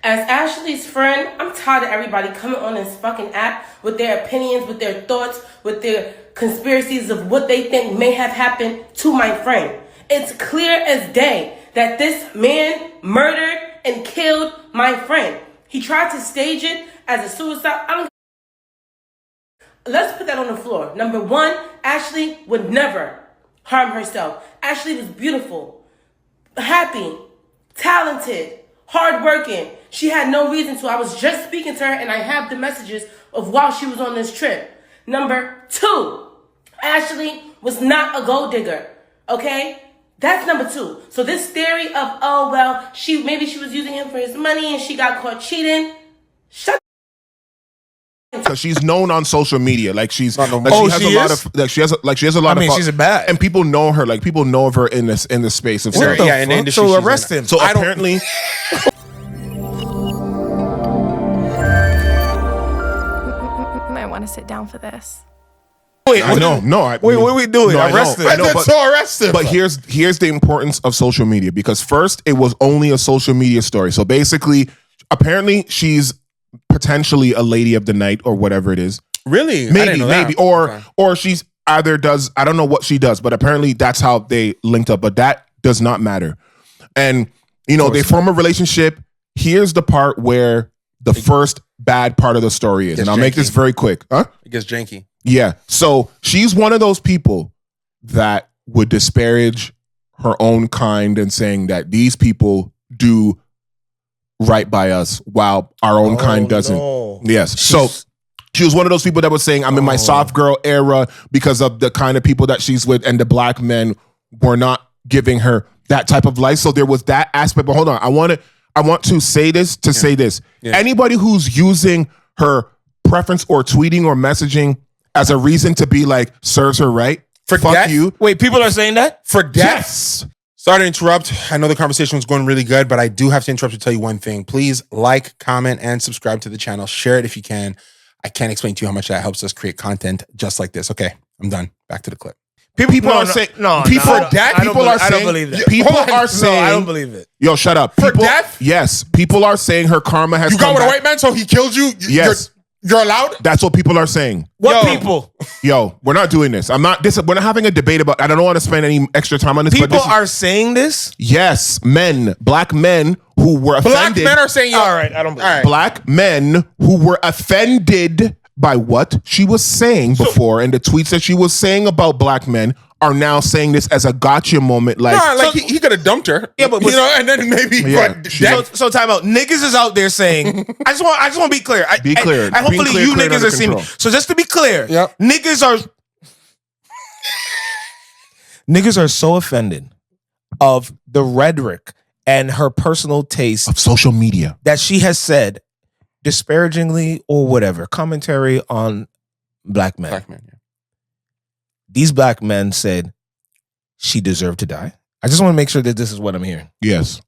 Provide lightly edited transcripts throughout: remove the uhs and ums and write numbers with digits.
As Ashlee's friend, I'm tired of everybody coming on this fucking app with their opinions, with their thoughts, with their conspiracies of what they think may have happened to my friend. It's clear as day that this man murdered and killed my friend. He tried to stage it as a suicide. Let's put that on the floor. Number one, Ashlee would never harm herself. Ashlee was beautiful, happy, talented, hardworking. She had no reason to. I was just speaking to her and I have the messages of while she was on this trip. Number two, Ashlee was not a gold digger. Okay? That's number two. So this theory of, oh, well, maybe she was using him for his money and she got caught cheating. Shut up. Because she's known on social media, like she's, she has a lot of. I mean, she's a bad, and people know her. Like people know of her in the space of. What the fuck? In the industry, so arrest him. So apparently, You might want to sit down for this. Wait, I know. No, wait, what are we doing? Arrest him. I know, So arrest him. But here's the importance of social media, because first it was only a social media story. So basically, apparently she's potentially a lady of the night or whatever it is. Really? Maybe, or she's either does, I don't know what she does, but apparently that's how they linked up. But that does not matter. And they form a relationship. Here's the part where the first bad part of the story is, and I'll make this very quick. Huh? It gets janky. Yeah. So she's one of those people that would disparage her own kind and saying that these people do right by us while our own kind doesn't. No. Yes. So she was one of those people that was saying, I'm in my soft girl era because of the kind of people that she's with, and the black men were not giving her that type of life. So there was that aspect. But hold on. I want to say this to say this. Yeah. Anybody who's using her preference or tweeting or messaging as a reason to be like, serves her right. Fuck death? You. Wait, people are saying that? For death? Yes. Sorry to interrupt. I know the conversation was going really good, but I do have to interrupt to tell you one thing. Please like, comment, and subscribe to the channel. Share it if you can. I can't explain to you how much that helps us create content just like this. Okay, I'm done. Back to the clip. People are saying people are saying I don't believe that. People are saying I don't believe it. Yo, shut up. For death? Yes. People are saying her karma has You got with a white man, so he killed you? Yes. You're allowed? That's what people are saying. What people? Yo, we're not doing this. We're not having a debate about, I don't want to spend any extra time on this. People are saying this? Yes. Black men who were offended. Black men are saying, all right, I don't believe it. Black men who were offended by what she was saying before, and the tweets that she was saying about black men are now saying this as a gotcha moment. Like, he could have dumped her. Yeah, but and then maybe. Yeah, so time out. Niggas is out there saying, I just want to be clear. Be clear. And hopefully you niggas are seeing me. So just to be clear, niggas are so offended of the rhetoric and her personal taste of social media that she has said disparagingly or whatever commentary on black men. These black men said she deserved to die. I just want to make sure that this is what I'm hearing. Yes.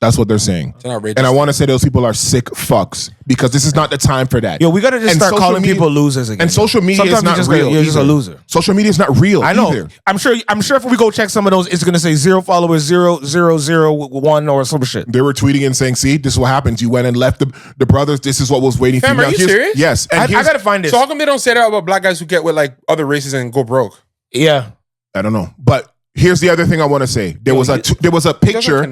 That's what they're saying. It's outrageous. And I want to say those people are sick fucks, because this is not the time for that. Yo, we got to just start calling people losers again. And social media is not real. You're just a loser. Social media is not real. I know. Either. I'm sure if we go check some of those, it's going to say 0 followers, 0,001 or some shit. They were tweeting and saying, see, this is what happens. You went and left the brothers. This is what was waiting for you. Are you serious? Yes. And I got to find this. So how come they don't say that about black guys who get with like other races and go broke? Yeah. I don't know. But here's the other thing I want to say. There was a picture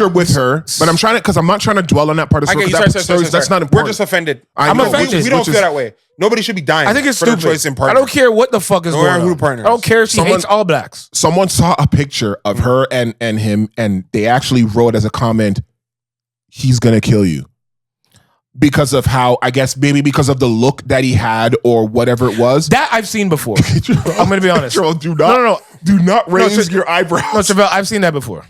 with her, but I'm not trying to dwell on that part of the story. That's not important. We're just offended. I'm offended. We don't feel that way. Nobody should be dying. I think it's for stupid. their choice in I partner. don't care what the fuck is going on. I don't care if she hates all blacks. Someone saw a picture of her and him, and they actually wrote as a comment, he's going to kill you. Because of how, I guess maybe because of the look that he had or whatever it was. That I've seen before. I'm going to be honest. Do not raise your eyebrows. No, Travell, I've seen that before.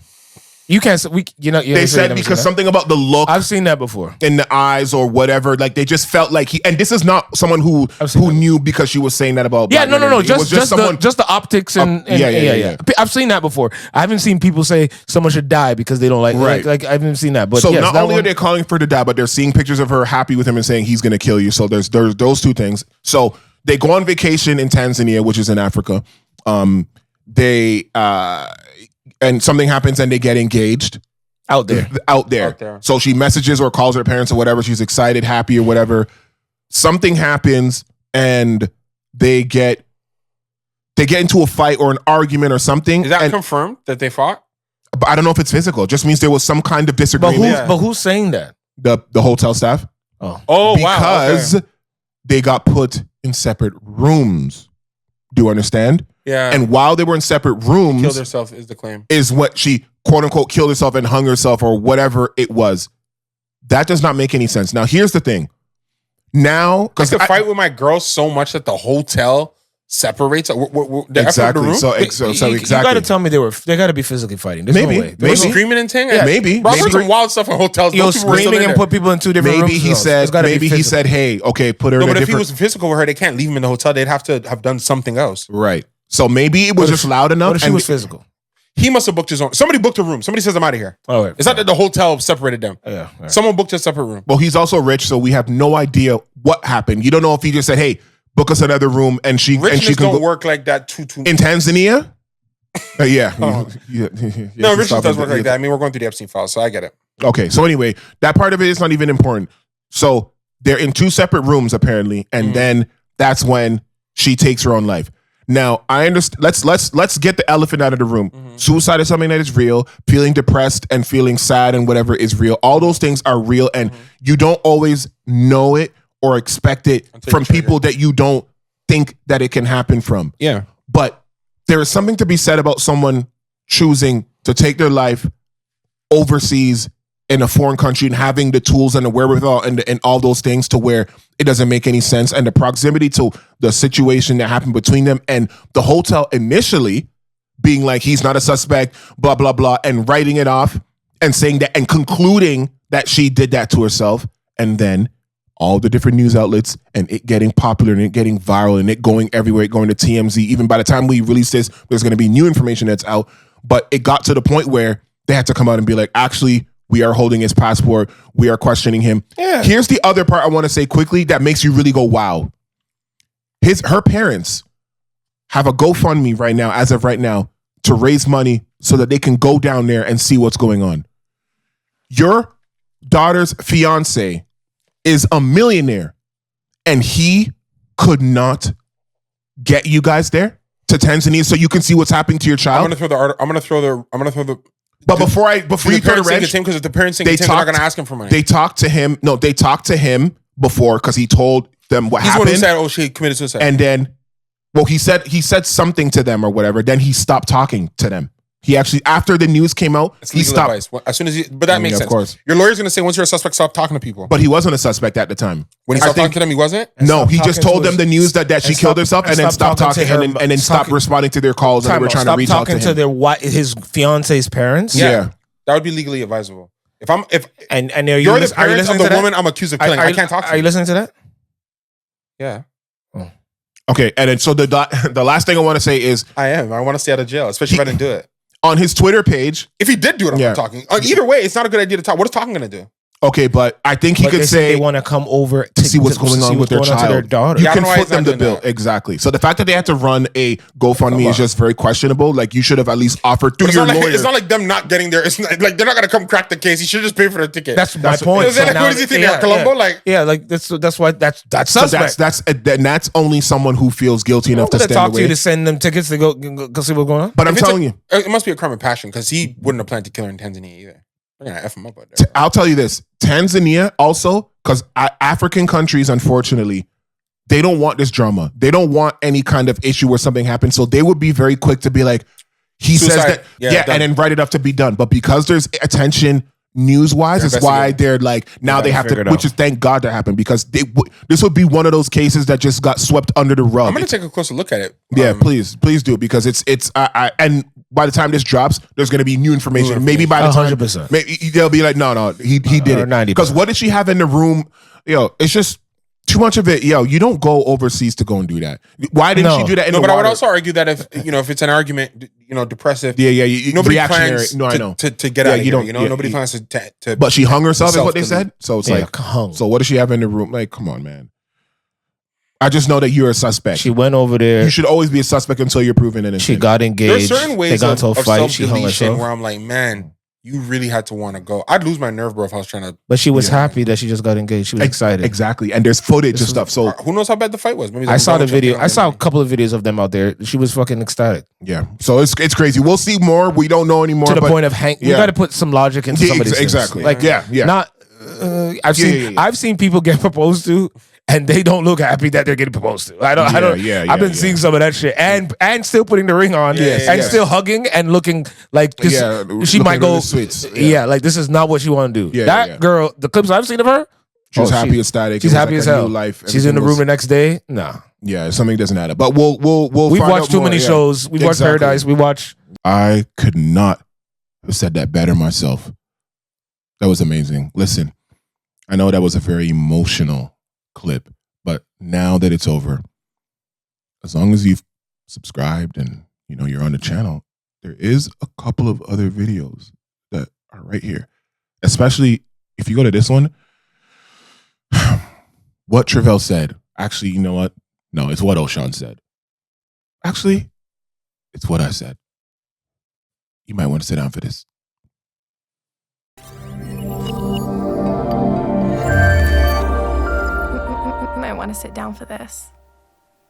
You can't. They said because something about the look. I've seen that before in the eyes or whatever. Like they just felt like he. And this is not someone who knew because she was saying that about. Yeah, no. Just the optics and yeah. I've seen that before. I haven't seen people say someone should die because they don't like. Right. Like I haven't seen that. But so not only are they calling for her to die, but they're seeing pictures of her happy with him and saying he's going to kill you. So there's those two things. So they go on vacation in Tanzania, which is in Africa. And something happens and they get engaged. Out there. Out there. So she messages or calls her parents or whatever. She's excited, happy or whatever. Something happens and they get into a fight or an argument or something. Is that confirmed that they fought? But I don't know if it's physical. It just means there was some kind of disagreement. But who's saying that? The hotel staff. Oh, because they got put in separate rooms. Do you understand? Yeah. And while they were in separate rooms, killed herself is the claim. Is what she quote unquote killed herself and hung herself or whatever it was. That does not make any sense. Now here's the thing. Now, because I fight with my girl so much that the hotel separates. Exactly. So exactly. You got to tell me they got to be physically fighting. There's maybe. No way. Maybe screaming and ting. Yeah, maybe. Bro, I've heard some wild stuff in hotels. Yo, screaming and put people in two different rooms. Maybe he said, hey, okay, put her in a different. But if he was physical with her, they can't leave him in the hotel. They'd have to have done something else. Right. So maybe it was just loud enough. What if she was physical? He must have booked his own. Somebody booked a room. Somebody says I'm out of here. Oh, right. It's not that the hotel separated them. Yeah. Someone booked a separate room. Well, he's also rich, so we have no idea what happened. You don't know if he just said, hey, book us another room and she Richness can don't work like that too in Tanzania. Yeah. No, richness does work like that. I mean, we're going through the Epstein files, so I get it. Okay, so anyway, that part of it is not even important. So they're in two separate rooms apparently, and then that's when she takes her own life. Now I understand. Let's get the elephant out of the room. Suicide is something that is real. Feeling depressed and feeling sad and whatever is real. All those things are real, and you don't always know it or expect it from people that you don't think that it can happen from. Yeah. But there is something to be said about someone choosing to take their life overseas in a foreign country and having the tools and the wherewithal and all those things to where it doesn't make any sense. And the proximity to the situation that happened between them and the hotel initially being like, he's not a suspect, blah, blah, blah, and writing it off and saying that and concluding that she did that to herself. And then all the different news outlets and it getting popular and it getting viral and it going everywhere, it going to TMZ. Even by the time we release this, there's going to be new information that's out. But it got to the point where they had to come out and be like, actually, we are holding his passport. We are questioning him. Yeah. Here's the other part I want to say quickly that makes you really go, wow. Her parents have a GoFundMe right now, as of right now, to raise money so that they can go down there and see what's going on. Your daughter's fiance is a millionaire and he could not get you guys there to Tanzania so you can see what's happening to your child. I'm gonna throw the But before you throw the wrench, because if the parents think it's him, they're not gonna ask him for money. They talked to him. No, they talked to him before because he told them what happened. He's the one who said, "Oh, she committed suicide." And then, well, he said something to them or whatever. Then he stopped talking to them. He actually, after the news came out, he stopped. Advice. As soon as but that makes sense. Of course, your lawyer's gonna say once you're a suspect, stop talking to people. But he wasn't a suspect at the time. When he stopped talking to them, he wasn't. No, he just told them the news that she killed herself, and then stopped talking and then stopped responding to their calls and they were trying to reach out to him. Talking to his fiance's parents. Yeah. That would be legally advisable. If you're the parents of the woman I'm accused of killing, I can't talk to you. Are you listening to that? Yeah. Oh. Okay, and then so the last thing I want to say is I want to stay out of jail, especially if I didn't do it. On his Twitter page, if he did do it, I'm not talking. Either way, it's not a good idea to talk. What is talking going to do? Okay, but I think he could say they want to come over to see what's going on with their child. Their daughter. You can foot them the bill. Exactly. So the fact that they had to run a GoFundMe is just very questionable. Like you should have at least offered through your lawyer. It's not like them not getting there. It's not, like they're not going to come crack the case. You should just pay for the ticket. That's my point. So what does he think? Colombo? That's why that's suspect. That's only someone who feels guilty enough to stand talk away. to you to send them tickets to go see what's going on. But I'm telling you, it must be a crime of passion because he wouldn't have planned to kill her in Tanzania either. They're gonna F him up out there. I'll tell you this. Tanzania also, because African countries, unfortunately, they don't want this drama. They don't want any kind of issue where something happens. So they would be very quick to be like, he says that, and then write it up to be done. But because there's attention news-wise, it's why they're like, now they have to, which is thank God that happened because this would be one of those cases that just got swept under the rug. I'm going to take a closer look at it. Yeah, please do because it's and by the time this drops, there's going to be new information. Maybe by the time 100%. maybe they'll be like, no, he did it. 90%. Because what did she have in the room? It's just too much of it. You don't go overseas to go and do that. Why didn't she do that in the water? But I would also argue that if it's an argument, depressive. Yeah. Nobody reactionary. plans I know. to get out of here. Nobody plans to. But she hung herself, is what they said. So it's like hung. So what does she have in the room? Like, come on, man. I just know that you're a suspect. She went over there. You should always be a suspect until you're proven innocent. She got engaged. There's certain ways they got into a fight. She hung herself. Where I'm like, man, you really had to want to go. I'd lose my nerve, bro, if I was trying to. But she was happy that she just got engaged. She was excited. Exactly. And there's footage and stuff. So Who knows how bad the fight was? Maybe I saw the video. I saw a couple. couple of videos of them out there. She was fucking ecstatic. yeah. So it's crazy. We'll see more. We don't know anymore. To the but point of you yeah. got to put some logic into some of these exactly. things. Like yeah. not. I've seen people get proposed to, and they don't look happy that they're getting proposed to. I don't. I've been seeing some of that shit, and still putting the ring on, and still hugging and looking like this. She might go. Like this is not what she want to do. That girl, the clips I've seen of her, she was happy, ecstatic. She's happy as hell. Life. She's in the room the next day. Nah. Yeah, something doesn't add up. But we'll. We've watched too many shows. We've watched Paradise. We watch. I could not have said that better myself. That was amazing. Listen, I know that was a very emotional clip, but now that it's over, as long as you've subscribed and you're on the channel, there is a couple of other videos that are right here. Especially if you go to this one, what Travell said. Actually, you know what? No, it's what O'Shawn said. Actually, it's what I said. You might want to sit down for this. You might want to sit down for this.